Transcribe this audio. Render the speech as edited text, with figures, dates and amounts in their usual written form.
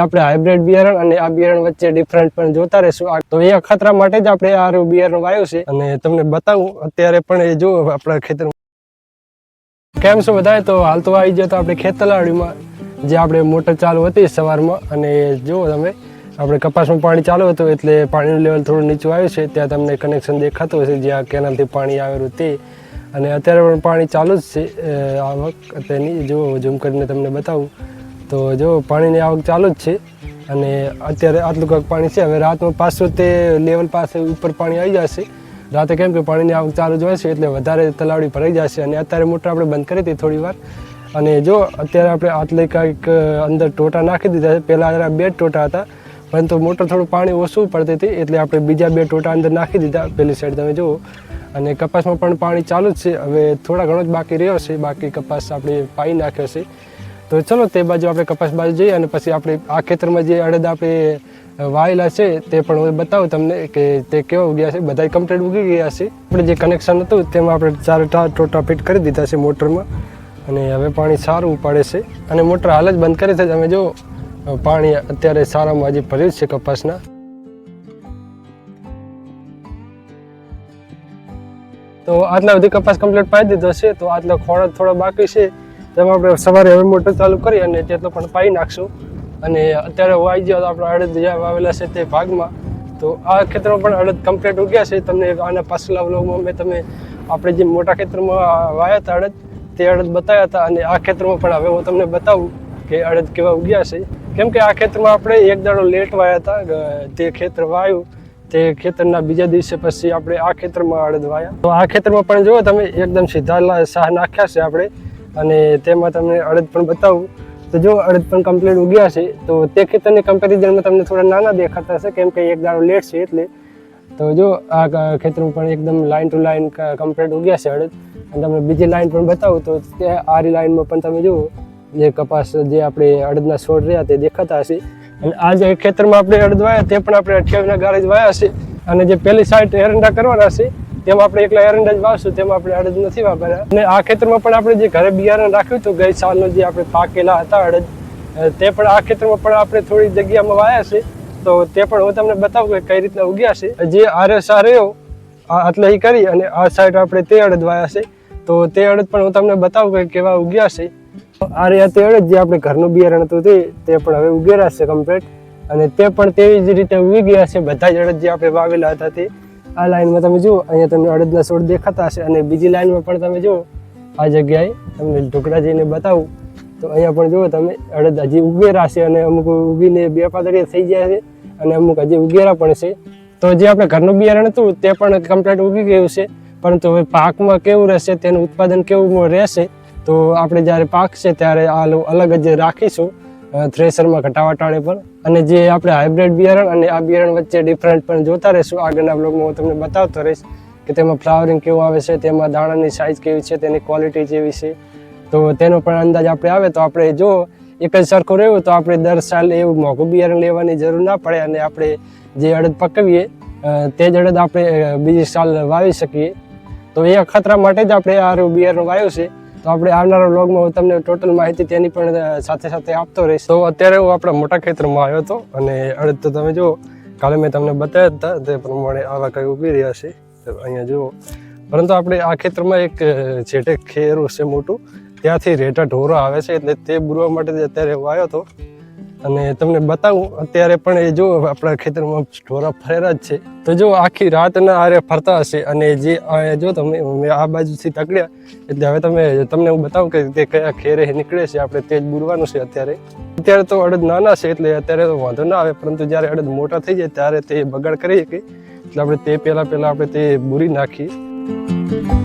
આપણે હાઇબ્રિડ બિયારણ અને આ બિયારણ વચ્ચે ડિફરન્ટ પણ જોતા રહેશું. તો એ અખતરા માટે જ આપણે આ બિયારણ વાવ્યું છે અને તમને બતાવું અત્યારે પણ એ જો આપણા ખેતર કેમ છો બધાય. તો હાલ તો આવી ગયો તો આપણે ખેતલાડીમાં જે આપણે મોટર ચાલુ હતી સવારમાં અને જુઓ તમે આપણે કપાસમાં પાણી ચાલુ હતું એટલે પાણીનું લેવલ થોડું નીચું આવ્યું છે. ત્યાં તમને કનેક્શન દેખાતું હશે જ્યાં કેનાલથી પાણી આવેલું તે, અને અત્યારે પણ પાણી ચાલુ જ છે આવક તેની. જો ઝૂમ કરીને તમને બતાવું તો જો પાણીની આવક ચાલુ જ છે અને અત્યારે આટલું કંઈક પાણી છે. હવે રાતમાં પાછું તે લેવલ પાસે ઉપર પાણી આવી જશે રાતે, કેમ કે પાણીની આવક ચાલુ જ હોય છે એટલે વધારે તલાવડી ભરાઈ જશે. અને અત્યારે મોટર આપણે બંધ કરી હતી થોડી વાર અને જો અત્યારે આપણે આટલે કંઈક અંદર ટોટા નાખી દીધા છે. પહેલાં 2 ટોટા હતા પરંતુ મોટર થોડું પાણી ઓછું પડતી હતી એટલે આપણે બીજા 2 ટોટા અંદર નાખી દીધા પેલી સાઈડ તમે જુઓ. અને કપાસમાં પણ પાણી ચાલુ જ છે. હવે થોડા ઘણો જ બાકી રહ્યો છે, બાકી કપાસ આપણે પાઈ નાખ્યો છે. તો ચલો તે બાજુ આપણે કપાસ બાજુ જઈએ અને પછી આપણે આ ખેતરમાં જે અડદ આપણે વાયેલા છે તે પણ હું બતાવું તમને કે તે કેવા ઉગ્યા છે. બધા કમ્પ્લીટ ઉગી ગયા છે. આપણે જે કનેક્શન હતું તેમાં આપણે 4 ટોટા ફિટ કરી દીધા છે મોટરમાં અને હવે પાણી સારું ઉપાડે છે. અને મોટર હાલ જ બંધ કરી છે. તમે જો પાણી અત્યારે સારામાં હજી ભર્યું છે કપાસના. તો આટલા બધી કપાસ કમ્પ્લીટ પાઈ દીધો છે. તો આટલો ખોળ થોડો બાકી છે તેમાં આપણે સવારે હવે મોટર ચાલુ કરી અને તેટલો પણ પાઈ નાખશું. અને અત્યારે વાઈ ગયો તો આપણે અડદ જ્યાં વાવેલા છે તે ભાગમાં. તો આ ખેતરમાં પણ અડદ કમ્પ્લીટ ઉગ્યા છે. તમને આના પાછલા વ્લોગમાં મેં તમે આપણે જે મોટા ખેતરમાં વાયા હતા અડદ તે અડદ બતાવ્યા હતા. અને આ ખેતરમાં પણ હવે હું તમને બતાવું કે અડદ કેવા ઉગ્યા છે. કેમ કે આ ખેતરમાં આપણે એક દાડો લેટ વાયા હતા. તે ખેતર વાયું તે ખેતરના બીજા દિવસે પછી આપણે આ ખેતરમાં અડદ વાયા. તો આ ખેતરમાં પણ જુઓ તમે એકદમ સીધા સાહ નાખ્યા છે આપણે અને તેમાં તમને અડદ પણ બતાવું. તો જો અડદ પણ કમ્પ્લીટ ઉગ્યા છે. તો તે ખેતરની કમ્પેરિઝનમાં તમને થોડા નાના દેખાતા હશે કેમ કે એક દાડો લેટ છે એટલે. તો જો આ ખેતરમાં પણ એકદમ લાઇન ટુ લાઇન કમ્પ્લીટ ઉગ્યા છે અડદ. અને તમને બીજી લાઇન પણ બતાવું તો તે આરી લાઇનમાં પણ તમે જુઓ જે કપાસ જે આપણે અડદના છોડ રહ્યા તે દેખાતા હશે. અને આ જે ખેતરમાં આપણે અડદ વાયા તે પણ આપણે 28ના ગાળે જ વાયા છે. અને જે પેલી સાઈડ એરંડા કરવાના છે તેમાં આપણે એકલા એરંડા જ વાવશું, તેમાં આપણે અડદ નથી વાપર્યા. અને આ ખેતરમાં પણ આપણે જે ઘરે બિયારણ રાખ્યું હતું ગઈ સાલનો જે આપણે પાકેલા હતા અડદ તે પણ આ ખેતરમાં પણ આપણે થોડી જગ્યામાં વાયા છે. તો તે પણ હું તમને બતાવું કે કઈ રીતના ઉગ્યા છે. જે આરએસઆર રહ્યો આટલે એ કરી અને આ સાઈડ આપણે તે અડદ વાયા છે. તો તે અડદ પણ હું તમને બતાવું કે કેવા ઉગ્યા છે. આ રહ્યા તે અડદ જે આપણે ઘરનું બિયારણ હતું તે પણ હવે ઉગેરા છે કમ્પ્લીટ. અને તે પણ તેવી જ રીતે ઉગી ગયા છે. બધા જ અડદ જે આપણે વાવેલા હતા તે આ લાઈનમાં તમે જુઓ અહીંયા તમને અડદના છોડ દેખાતા હશે. અને બીજી લાઈનમાં પણ તમે જુઓ આ જગ્યાએ તમને ઢોકળા જઈને બતાવું તો અહીંયા પણ જુઓ તમે અડદ હજી ઉગેરા છે અને અમુક ઉગીને 2 પાતળિયા થઈ ગયા છે અને અમુક હજી ઉગેરા પણ છે. તો જે આપણે ઘરનું બિયારણ હતું તે પણ કમ્પ્લીટ ઉગી ગયું છે. પરંતુ હવે પાકમાં કેવું રહેશે, તેનું ઉત્પાદન કેવું રહેશે તો આપણે જ્યારે પાકશે ત્યારે આ અલગ જ રાખીશું થ્રેશરમાં ઘટાવા ટાણે પણ. અને જે આપણે હાઇબ્રિડ બિયારણ અને આ બિયારણ વચ્ચે ડિફરન્ટ પણ જોતા રહીશું. આગળના બ્લોગમાં હું તમને બતાવતો રહીશ કે તેમાં ફ્લાવરિંગ કેવું આવે છે, તેમાં દાણાની સાઇઝ કેવી છે, તેની ક્વોલિટી જેવી છે. તો તેનો પણ અંદાજ આપણે આવે તો આપણે જો એક જ સરખું રહ્યું તો આપણે દર સાલ એવું મોંઘું બિયારણ લેવાની જરૂર ના પડે અને આપણે જે અડદ પકવીએ તે જ અડદ આપણે બીજી સાલ વાવી શકીએ. તો એ અખતરા માટે જ આપણે આ બિયારણ વાવ્યું છે. તો આપણે આવનારા વ્લોગમાં હું તમને ટોટલ માહિતી તેની પણ સાથે સાથે આપતો રહીશ. તો અત્યારે હું આપણા મોટા ખેતરમાં આવ્યો હતો અને અડદ તો તમે જુઓ કાલે મેં તમને બતાવ્યા હતા તે પ્રમાણે આવા કંઈ ઉગી રહ્યા છે અહીંયા જુઓ. પરંતુ આપણે આ ખેતરમાં એક છેટે ખેરું છે મોટું, ત્યાંથી રેટા ઢોરો આવે છે એટલે તે બુરવા માટે અત્યારે વાયો હતો. અને તમને બતાવું અત્યારે પણ એ જો આપણા ખેતરમાં ઢોરા ફરેલા જ છે. તો જો આખી રાતના આરે ફરતા હશે. અને જે જો તમે આ બાજુથી તકડ્યા એટલે હવે તમને હું બતાવું કે તે કયા ખેરે નીકળે છે. આપણે તે જ બુરવાનું છે અત્યારે તો અડદ નાના છે એટલે અત્યારે તો વાંધો ના આવે. પરંતુ જ્યારે અડદ મોટા થઈ જાય ત્યારે તે બગાડ કરી શકીએ એટલે આપણે તે પહેલાં આપણે તે બુરી નાખીએ.